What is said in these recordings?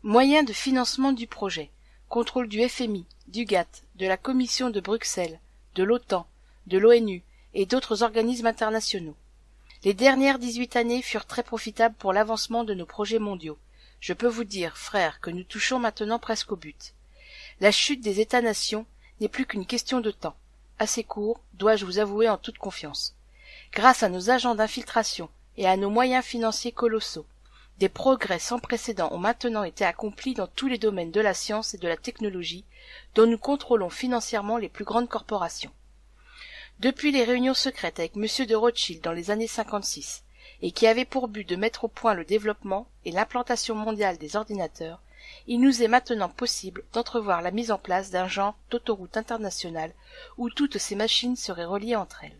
Moyens de financement du projet. Contrôle du FMI, du GATT, de la Commission de Bruxelles, de l'OTAN, de l'ONU et d'autres organismes internationaux. Les dernières 18 années furent très profitables pour l'avancement de nos projets mondiaux. Je peux vous dire, frères, que nous touchons maintenant presque au but. La chute des États-nations n'est plus qu'une question de temps. Assez court, dois-je vous avouer en toute confiance. Grâce à nos agents d'infiltration et à nos moyens financiers colossaux, des progrès sans précédent ont maintenant été accomplis dans tous les domaines de la science et de la technologie dont nous contrôlons financièrement les plus grandes corporations. Depuis les réunions secrètes avec M. de Rothschild dans les années 56, et qui avaient pour but de mettre au point le développement et l'implantation mondiale des ordinateurs, il nous est maintenant possible d'entrevoir la mise en place d'un genre d'autoroute internationale où toutes ces machines seraient reliées entre elles.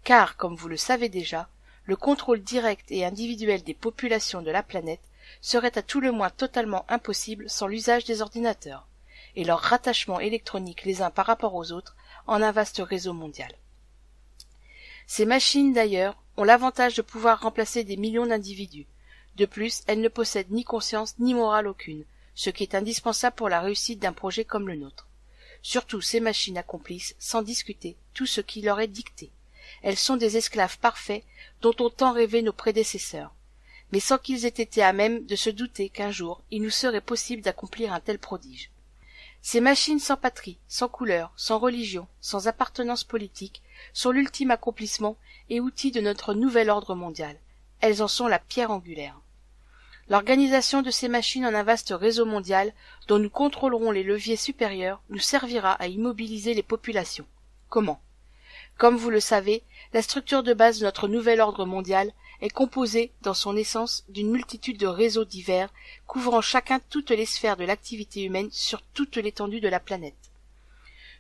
Car, comme vous le savez déjà, le contrôle direct et individuel des populations de la planète serait à tout le moins totalement impossible sans l'usage des ordinateurs, et leur rattachement électronique les uns par rapport aux autres en un vaste réseau mondial. Ces machines, d'ailleurs, ont l'avantage de pouvoir remplacer des millions d'individus. De plus, elles ne possèdent ni conscience ni morale aucune, ce qui est indispensable pour la réussite d'un projet comme le nôtre. Surtout, ces machines accomplissent, sans discuter, tout ce qui leur est dicté. Elles sont des esclaves parfaits dont ont tant rêvé nos prédécesseurs, mais sans qu'ils aient été à même de se douter qu'un jour il nous serait possible d'accomplir un tel prodige. Ces machines sans patrie, sans couleur, sans religion, sans appartenance politique, sont l'ultime accomplissement et outil de notre nouvel ordre mondial. Elles en sont la pierre angulaire. L'organisation de ces machines en un vaste réseau mondial, dont nous contrôlerons les leviers supérieurs, nous servira à immobiliser les populations. Comment? Comme vous le savez, la structure de base de notre nouvel ordre mondial est composée, dans son essence, d'une multitude de réseaux divers, couvrant chacun toutes les sphères de l'activité humaine sur toute l'étendue de la planète.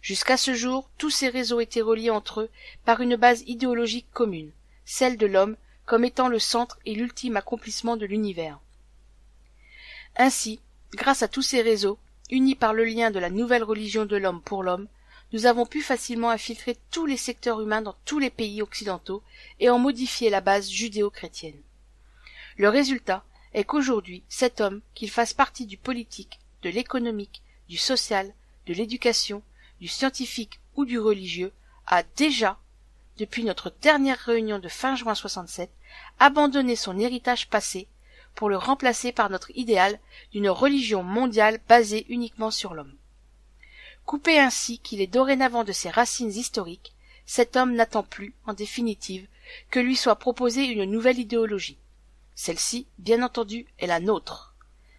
Jusqu'à ce jour, tous ces réseaux étaient reliés entre eux par une base idéologique commune, celle de l'homme comme étant le centre et l'ultime accomplissement de l'univers. Ainsi, grâce à tous ces réseaux, unis par le lien de la nouvelle religion de l'homme pour l'homme, nous avons pu facilement infiltrer tous les secteurs humains dans tous les pays occidentaux et en modifier la base judéo-chrétienne. Le résultat est qu'aujourd'hui, cet homme, qu'il fasse partie du politique, de l'économique, du social, de l'éducation, du scientifique ou du religieux, a déjà, depuis notre dernière réunion de fin juin 67, abandonné son héritage passé pour le remplacer par notre idéal d'une religion mondiale basée uniquement sur l'homme. Coupé ainsi qu'il est dorénavant de ses racines historiques, cet homme n'attend plus, en définitive, que lui soit proposée une nouvelle idéologie. Celle-ci, bien entendu, est la nôtre,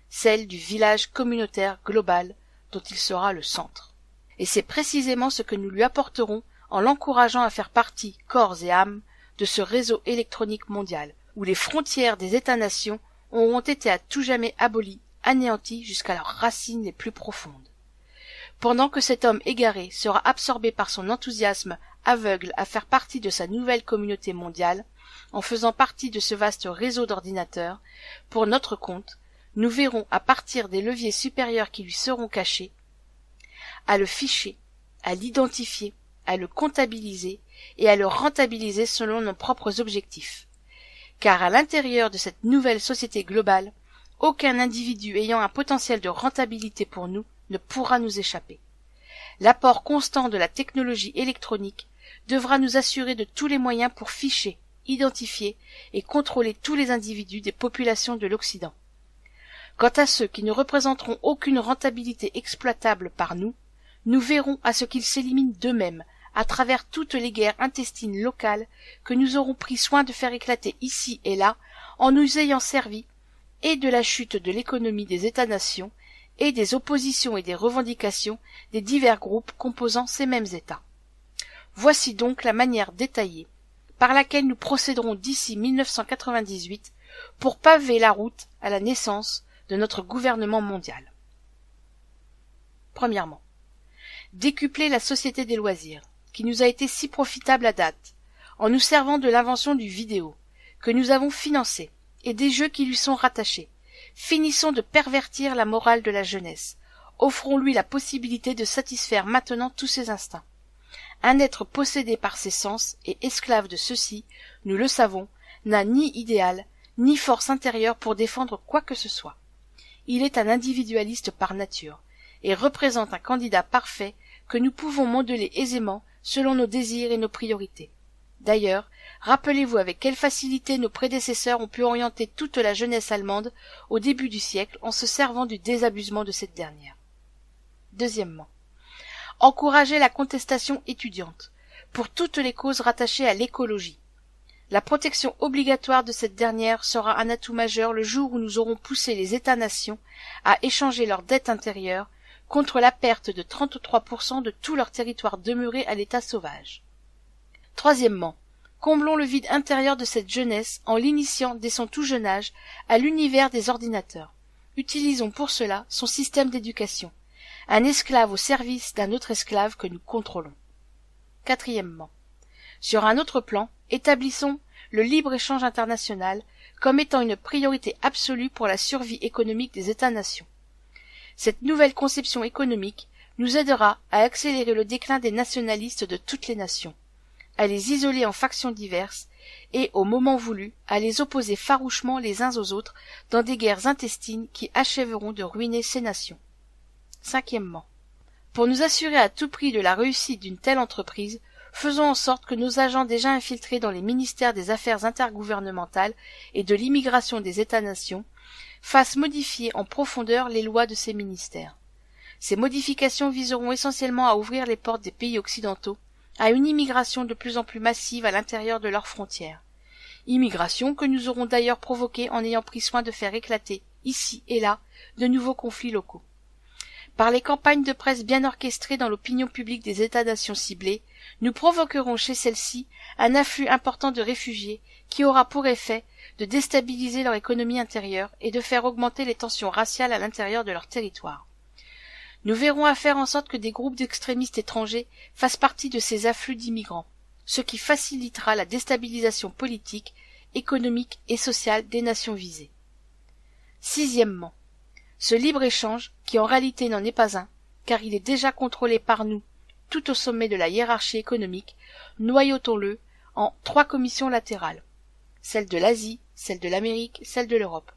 celle du village communautaire global dont il sera le centre. Et c'est précisément ce que nous lui apporterons en l'encourageant à faire partie, corps et âme, de ce réseau électronique mondial, où les frontières des États-nations auront été à tout jamais abolies, anéanties jusqu'à leurs racines les plus profondes. Pendant que cet homme égaré sera absorbé par son enthousiasme aveugle à faire partie de sa nouvelle communauté mondiale, en faisant partie de ce vaste réseau d'ordinateurs, pour notre compte, nous verrons à partir des leviers supérieurs qui lui seront cachés, à le ficher, à l'identifier, à le comptabiliser et à le rentabiliser selon nos propres objectifs. Car à l'intérieur de cette nouvelle société globale, aucun individu ayant un potentiel de rentabilité pour nous ne pourra nous échapper. L'apport constant de la technologie électronique devra nous assurer de tous les moyens pour ficher, identifier et contrôler tous les individus des populations de l'Occident. Quant à ceux qui ne représenteront aucune rentabilité exploitable par nous, nous verrons à ce qu'ils s'éliminent d'eux-mêmes à travers toutes les guerres intestines locales que nous aurons pris soin de faire éclater ici et là en nous ayant servi et de la chute de l'économie des États-nations et des oppositions et des revendications des divers groupes composant ces mêmes États. Voici donc la manière détaillée par laquelle nous procéderons d'ici 1998 pour paver la route à la naissance de notre gouvernement mondial. Premièrement, décupler la société des loisirs, qui nous a été si profitable à date, en nous servant de l'invention du vidéo, que nous avons financé, et des jeux qui lui sont rattachés. Finissons de pervertir la morale de la jeunesse. Offrons-lui la possibilité de satisfaire maintenant tous ses instincts. Un être possédé par ses sens et esclave de ceux-ci, nous le savons, n'a ni idéal, ni force intérieure pour défendre quoi que ce soit. il est un individualiste par nature, et représente un candidat parfait que nous pouvons modeler aisément selon nos désirs et nos priorités. D'ailleurs, rappelez-vous avec quelle facilité nos prédécesseurs ont pu orienter toute la jeunesse allemande au début du siècle en se servant du désabusement de cette dernière. Deuxièmement, encourager la contestation étudiante pour toutes les causes rattachées à l'écologie. La protection obligatoire de cette dernière sera un atout majeur le jour où nous aurons poussé les États-nations à échanger leur dette intérieure contre la perte de 33% de tout leur territoire demeuré à l'état sauvage. Troisièmement, comblons le vide intérieur de cette jeunesse en l'initiant dès son tout jeune âge à l'univers des ordinateurs. Utilisons pour cela son système d'éducation, un esclave au service d'un autre esclave que nous contrôlons. Quatrièmement, sur un autre plan, établissons le libre-échange international comme étant une priorité absolue pour la survie économique des États-nations. Cette nouvelle conception économique nous aidera à accélérer le déclin des nationalistes de toutes les nations, à les isoler en factions diverses et, au moment voulu, à les opposer farouchement les uns aux autres dans des guerres intestines qui achèveront de ruiner ces nations. Cinquièmement, pour nous assurer à tout prix de la réussite d'une telle entreprise, faisons en sorte que nos agents déjà infiltrés dans les ministères des Affaires intergouvernementales et de l'immigration des États-nations fassent modifier en profondeur les lois de ces ministères. Ces modifications viseront essentiellement à ouvrir les portes des pays occidentaux à une immigration de plus en plus massive à l'intérieur de leurs frontières. Immigration que nous aurons d'ailleurs provoquée en ayant pris soin de faire éclater, ici et là, de nouveaux conflits locaux. Par les campagnes de presse bien orchestrées dans l'opinion publique des États-nations ciblés, nous provoquerons chez celles-ci un afflux important de réfugiés qui aura pour effet de déstabiliser leur économie intérieure et de faire augmenter les tensions raciales à l'intérieur de leur territoire. Nous verrons à faire en sorte que des groupes d'extrémistes étrangers fassent partie de ces afflux d'immigrants, ce qui facilitera la déstabilisation politique, économique et sociale des nations visées. Sixièmement, ce libre-échange, qui en réalité n'en est pas un, car il est déjà contrôlé par nous, tout au sommet de la hiérarchie économique, noyautons-le en 3 commissions latérales, celle de l'Asie, celle de l'Amérique, celle de l'Europe.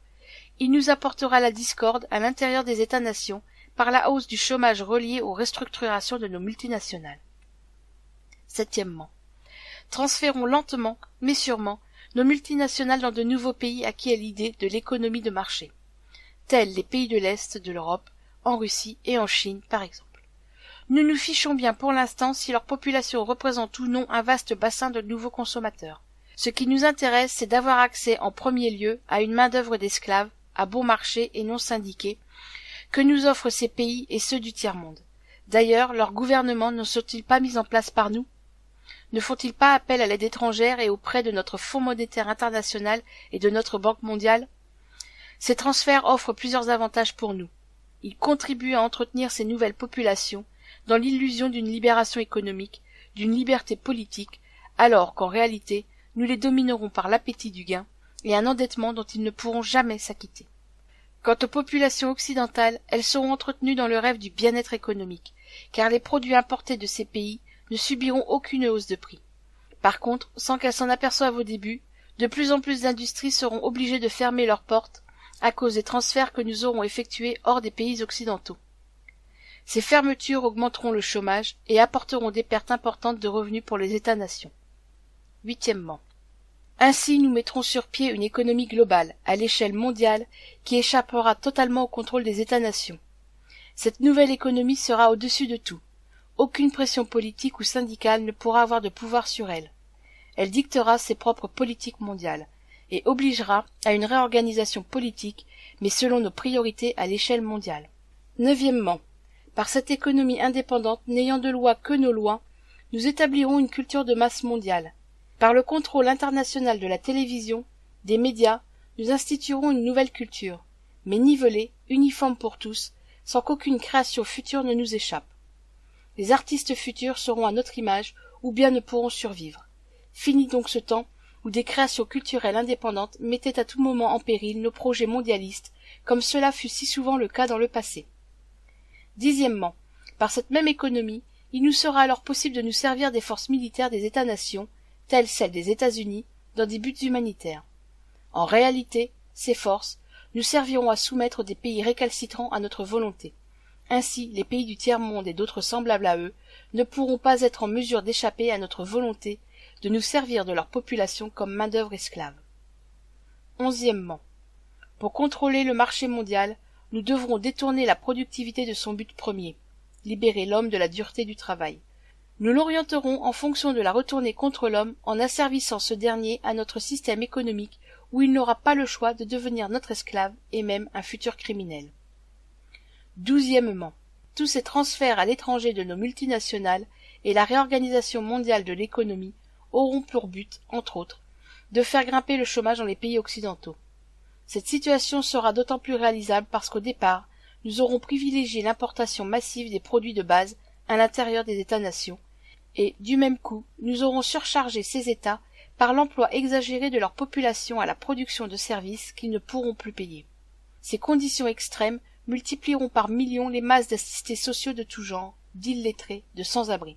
Il nous apportera la discorde à l'intérieur des États-nations par la hausse du chômage relié aux restructurations de nos multinationales. Septièmement, transférons lentement, mais sûrement, nos multinationales dans de nouveaux pays acquis à l'idée de l'économie de marché, tels les pays de l'Est de l'Europe, en Russie et en Chine par exemple. Nous nous fichons bien pour l'instant si leur population représente ou non un vaste bassin de nouveaux consommateurs. Ce qui nous intéresse, c'est d'avoir accès en premier lieu à une main-d'œuvre d'esclaves, à bon marché et non syndiqués, que nous offrent ces pays et ceux du tiers-monde. D'ailleurs, leurs gouvernements ne sont-ils pas mis en place par nous? Ne font-ils pas appel à l'aide étrangère et auprès de notre Fonds monétaire international et de notre Banque mondiale? Ces transferts offrent plusieurs avantages pour nous. Ils contribuent à entretenir ces nouvelles populations dans l'illusion d'une libération économique, d'une liberté politique, alors qu'en réalité, nous les dominerons par l'appétit du gain et un endettement dont ils ne pourront jamais s'acquitter. Quant aux populations occidentales, elles seront entretenues dans le rêve du bien-être économique, car les produits importés de ces pays ne subiront aucune hausse de prix. Par contre, sans qu'elles s'en aperçoivent au début, de plus en plus d'industries seront obligées de fermer leurs portes à cause des transferts que nous aurons effectués hors des pays occidentaux. Ces fermetures augmenteront le chômage et apporteront des pertes importantes de revenus pour les États-nations. Huitièmement, ainsi nous mettrons sur pied une économie globale, à l'échelle mondiale, qui échappera totalement au contrôle des États-nations. Cette nouvelle économie sera au-dessus de tout. Aucune pression politique ou syndicale ne pourra avoir de pouvoir sur elle. Elle dictera ses propres politiques mondiales et obligera à une réorganisation politique, mais selon nos priorités à l'échelle mondiale. Neuvièmement, par cette économie indépendante n'ayant de loi que nos lois, nous établirons une culture de masse mondiale. Par le contrôle international de la télévision, des médias, nous instituerons une nouvelle culture, mais nivelée, uniforme pour tous, sans qu'aucune création future ne nous échappe. Les artistes futurs seront à notre image ou bien ne pourront survivre. Fini donc ce temps où des créations culturelles indépendantes mettaient à tout moment en péril nos projets mondialistes, comme cela fut si souvent le cas dans le passé. Dixièmement, par cette même économie, il nous sera alors possible de nous servir des forces militaires des États-nations, telles celles des États-Unis, dans des buts humanitaires. En réalité, ces forces, nous servirons à soumettre des pays récalcitrants à notre volonté. Ainsi, les pays du tiers-monde et d'autres semblables à eux ne pourront pas être en mesure d'échapper à notre volonté de nous servir de leur population comme main-d'œuvre esclave. 11e. Pour contrôler le marché mondial, nous devrons détourner la productivité de son but premier, libérer l'homme de la dureté du travail. Nous l'orienterons en fonction de la retourner contre l'homme en asservissant ce dernier à notre système économique où il n'aura pas le choix de devenir notre esclave et même un futur criminel. 12e. Tous ces transferts à l'étranger de nos multinationales et la réorganisation mondiale de l'économie auront pour but, entre autres, de faire grimper le chômage dans les pays occidentaux. Cette situation sera d'autant plus réalisable parce qu'au départ, nous aurons privilégié l'importation massive des produits de base à l'intérieur des États-nations, et, du même coup, nous aurons surchargé ces États par l'emploi exagéré de leur population à la production de services qu'ils ne pourront plus payer. Ces conditions extrêmes multiplieront par millions les masses d'assistés sociaux de tout genre, d'illettrés, de sans-abri.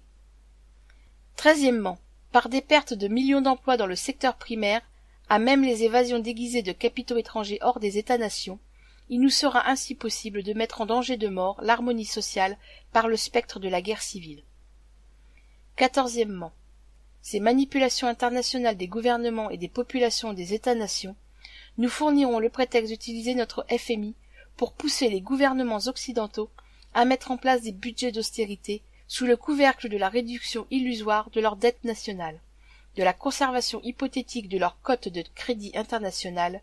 13e. Par des pertes de millions d'emplois dans le secteur primaire, à même les évasions déguisées de capitaux étrangers hors des États-nations, il nous sera ainsi possible de mettre en danger de mort l'harmonie sociale par le spectre de la guerre civile. 14e. Ces manipulations internationales des gouvernements et des populations des États-nations nous fourniront le prétexte d'utiliser notre FMI pour pousser les gouvernements occidentaux à mettre en place des budgets d'austérité sous le couvercle de la réduction illusoire de leur dette nationale, de la conservation hypothétique de leur cote de crédit international,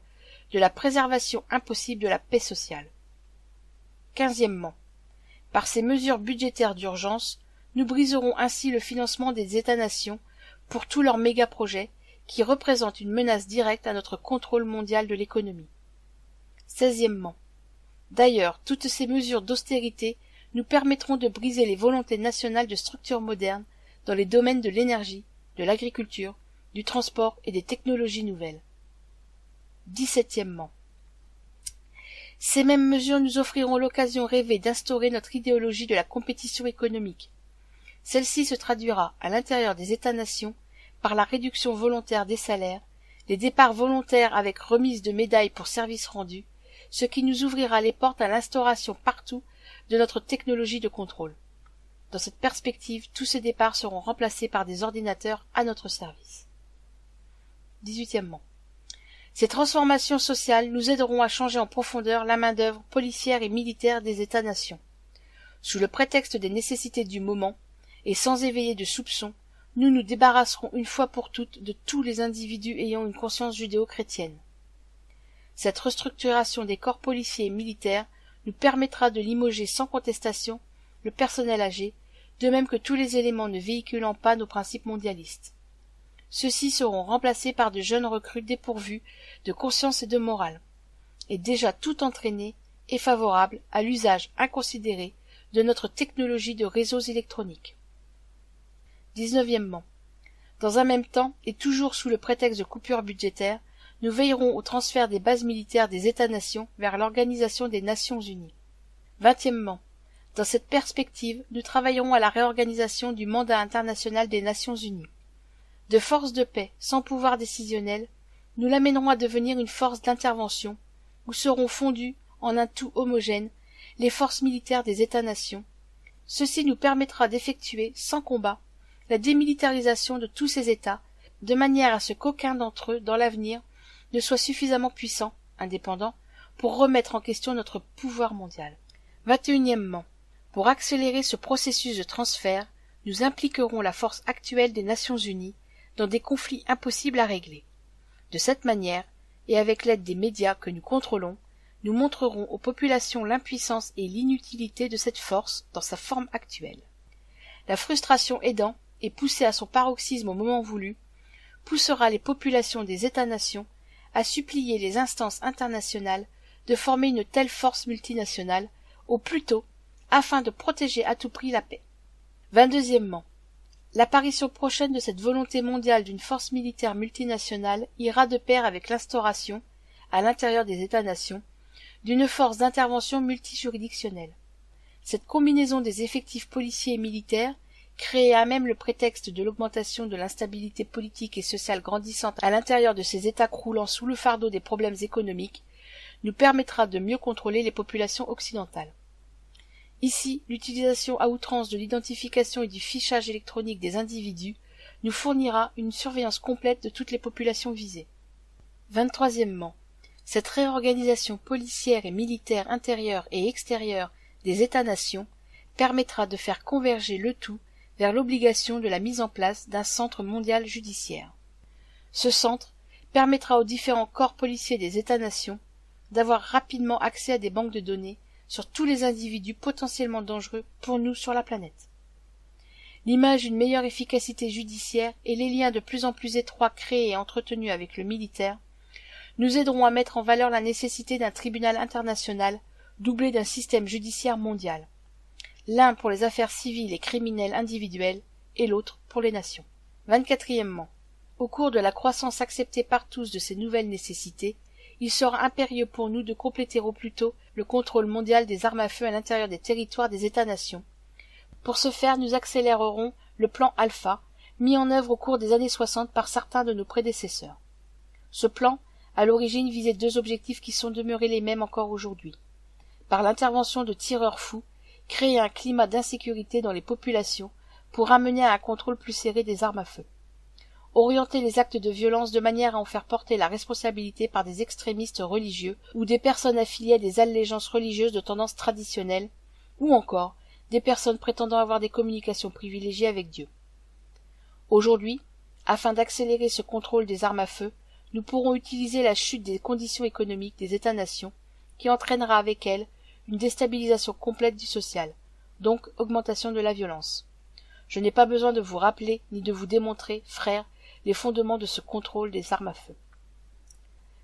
de la préservation impossible de la paix sociale. 15e. Par ces mesures budgétaires d'urgence, nous briserons ainsi le financement des États-nations pour tous leurs méga-projets qui représentent une menace directe à notre contrôle mondial de l'économie. 16e. D'ailleurs, toutes ces mesures d'austérité nous permettront de briser les volontés nationales de structures modernes dans les domaines de l'énergie, de l'agriculture, du transport et des technologies nouvelles. 17e. Ces mêmes mesures nous offriront l'occasion rêvée d'instaurer notre idéologie de la compétition économique. Celle-ci se traduira, à l'intérieur des États-nations, par la réduction volontaire des salaires, les départs volontaires avec remise de médailles pour services rendus, ce qui nous ouvrira les portes à l'instauration partout de notre technologie de contrôle. Dans cette perspective, tous ces départs seront remplacés par des ordinateurs à notre service. 18e. Ces transformations sociales nous aideront à changer en profondeur la main-d'œuvre policière et militaire des États-nations. Sous le prétexte des nécessités du moment, et sans éveiller de soupçons, nous nous débarrasserons une fois pour toutes de tous les individus ayant une conscience judéo-chrétienne. Cette restructuration des corps policiers et militaires nous permettra de limoger sans contestation le personnel âgé, de même que tous les éléments ne véhiculant pas nos principes mondialistes. Ceux-ci seront remplacés par de jeunes recrues dépourvus de conscience et de morale, et déjà tout entraînés et favorables à l'usage inconsidéré de notre technologie de réseaux électroniques. 19e. Dans un même temps, et toujours sous le prétexte de coupures budgétaires, nous veillerons au transfert des bases militaires des États-nations vers l'Organisation des Nations Unies. 20e. Dans cette perspective, nous travaillerons à la réorganisation du mandat international des Nations Unies. De force de paix sans pouvoir décisionnel, nous l'amènerons à devenir une force d'intervention, où seront fondues, en un tout homogène, les forces militaires des États-nations. Ceci nous permettra d'effectuer, sans combat, la démilitarisation de tous ces États, de manière à ce qu'aucun d'entre eux, dans l'avenir, ne soit suffisamment puissant, indépendant, pour remettre en question notre pouvoir mondial. 21e. Pour accélérer ce processus de transfert, nous impliquerons la force actuelle des Nations Unies dans des conflits impossibles à régler. De cette manière, et avec l'aide des médias que nous contrôlons, nous montrerons aux populations l'impuissance et l'inutilité de cette force dans sa forme actuelle. La frustration aidant, et poussée à son paroxysme au moment voulu, poussera les populations des États-nations à supplier les instances internationales de former une telle force multinationale, au plus tôt, afin de protéger à tout prix la paix. 22e. L'apparition prochaine de cette volonté mondiale d'une force militaire multinationale ira de pair avec l'instauration, à l'intérieur des États-nations, d'une force d'intervention multijuridictionnelle. Cette combinaison des effectifs policiers et militaires, créée à même le prétexte de l'augmentation de l'instabilité politique et sociale grandissante à l'intérieur de ces États croulant sous le fardeau des problèmes économiques, nous permettra de mieux contrôler les populations occidentales. Ici, l'utilisation à outrance de l'identification et du fichage électronique des individus nous fournira une surveillance complète de toutes les populations visées. 23e. Cette réorganisation policière et militaire intérieure et extérieure des États-nations permettra de faire converger le tout vers l'obligation de la mise en place d'un centre mondial judiciaire. Ce centre permettra aux différents corps policiers des États-nations d'avoir rapidement accès à des banques de données sur tous les individus potentiellement dangereux pour nous sur la planète. L'image d'une meilleure efficacité judiciaire et les liens de plus en plus étroits créés et entretenus avec le militaire nous aideront à mettre en valeur la nécessité d'un tribunal international doublé d'un système judiciaire mondial, l'un pour les affaires civiles et criminelles individuelles et l'autre pour les nations. 24e. Au cours de la croissance acceptée par tous de ces nouvelles nécessités, il sera impérieux pour nous de compléter au plus tôt le contrôle mondial des armes à feu à l'intérieur des territoires des États-nations. Pour ce faire, nous accélérerons le plan Alpha, mis en œuvre au cours des années 60 par certains de nos prédécesseurs. Ce plan, à l'origine, visait deux objectifs qui sont demeurés les mêmes encore aujourd'hui. Par l'intervention de tireurs fous, créer un climat d'insécurité dans les populations pour amener à un contrôle plus serré des armes à feu. Orienter les actes de violence de manière à en faire porter la responsabilité par des extrémistes religieux ou des personnes affiliées à des allégeances religieuses de tendance traditionnelle, ou encore des personnes prétendant avoir des communications privilégiées avec Dieu. Aujourd'hui, afin d'accélérer ce contrôle des armes à feu, nous pourrons utiliser la chute des conditions économiques des États-nations qui entraînera avec elle une déstabilisation complète du social, donc augmentation de la violence. Je n'ai pas besoin de vous rappeler ni de vous démontrer, frères, les fondements de ce contrôle des armes à feu.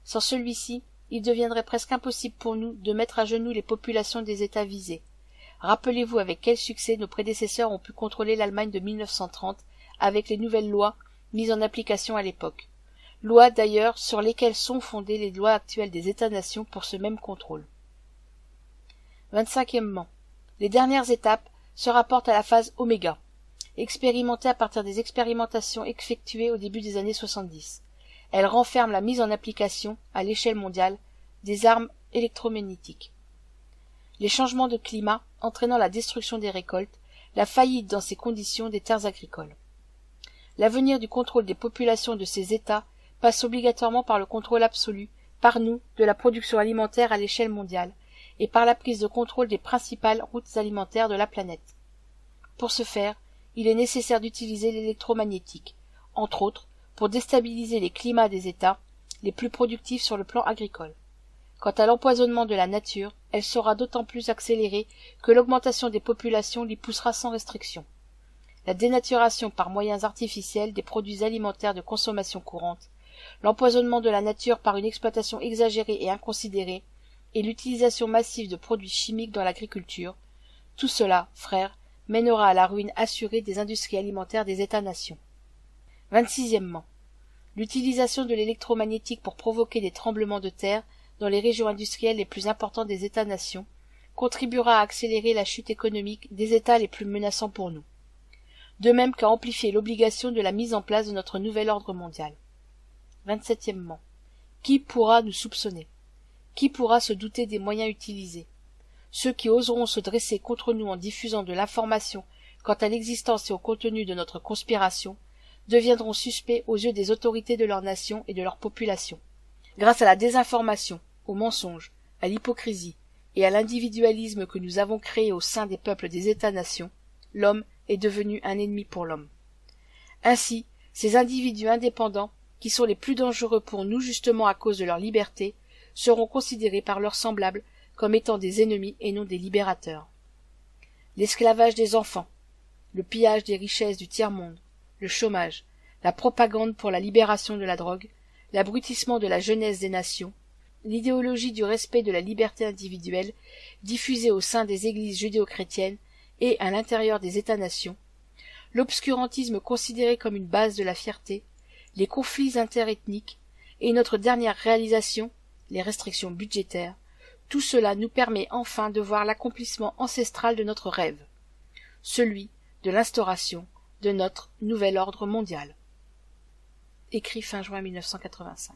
Sans celui-ci, il deviendrait presque impossible pour nous de mettre à genoux les populations des États visés. Rappelez-vous avec quel succès nos prédécesseurs ont pu contrôler l'Allemagne de 1930 avec les nouvelles lois mises en application à l'époque. Lois d'ailleurs sur lesquelles sont fondées les lois actuelles des États-nations pour ce même contrôle. 25e. Les dernières étapes se rapportent à la phase oméga, expérimentée à partir des expérimentations effectuées au début des années 70. Elle renferme la mise en application, à l'échelle mondiale, des armes électromagnétiques. Les changements de climat entraînant la destruction des récoltes, la faillite dans ces conditions des terres agricoles. L'avenir du contrôle des populations de ces États passe obligatoirement par le contrôle absolu, par nous, de la production alimentaire à l'échelle mondiale, et par la prise de contrôle des principales routes alimentaires de la planète. Pour ce faire, il est nécessaire d'utiliser l'électromagnétique, entre autres, pour déstabiliser les climats des États les plus productifs sur le plan agricole. Quant à l'empoisonnement de la nature, elle sera d'autant plus accélérée que l'augmentation des populations l'y poussera sans restriction. La dénaturation par moyens artificiels des produits alimentaires de consommation courante, l'empoisonnement de la nature par une exploitation exagérée et inconsidérée, et l'utilisation massive de produits chimiques dans l'agriculture, tout cela, frères, mènera à la ruine assurée des industries alimentaires des États-nations. 26e. L'utilisation de l'électromagnétique pour provoquer des tremblements de terre dans les régions industrielles les plus importantes des États-nations contribuera à accélérer la chute économique des États les plus menaçants pour nous, de même qu'à amplifier l'obligation de la mise en place de notre nouvel ordre mondial. 27e. Qui pourra nous soupçonner? Qui pourra se douter des moyens utilisés? Ceux qui oseront se dresser contre nous en diffusant de l'information quant à l'existence et au contenu de notre conspiration deviendront suspects aux yeux des autorités de leur nation et de leur population. Grâce à la désinformation, au mensonge, à l'hypocrisie et à l'individualisme que nous avons créé au sein des peuples des États-nations, l'homme est devenu un ennemi pour l'homme. Ainsi, ces individus indépendants, qui sont les plus dangereux pour nous justement à cause de leur liberté, seront considérés par leurs semblables comme étant des ennemis et non des libérateurs. L'esclavage des enfants, le pillage des richesses du tiers-monde, le chômage, la propagande pour la libération de la drogue, l'abrutissement de la jeunesse des nations, l'idéologie du respect de la liberté individuelle diffusée au sein des églises judéo-chrétiennes et à l'intérieur des États-nations, l'obscurantisme considéré comme une base de la fierté, les conflits interethniques et notre dernière réalisation, les restrictions budgétaires, tout cela nous permet enfin de voir l'accomplissement ancestral de notre rêve, celui de l'instauration de notre nouvel ordre mondial. Écrit fin juin 1985.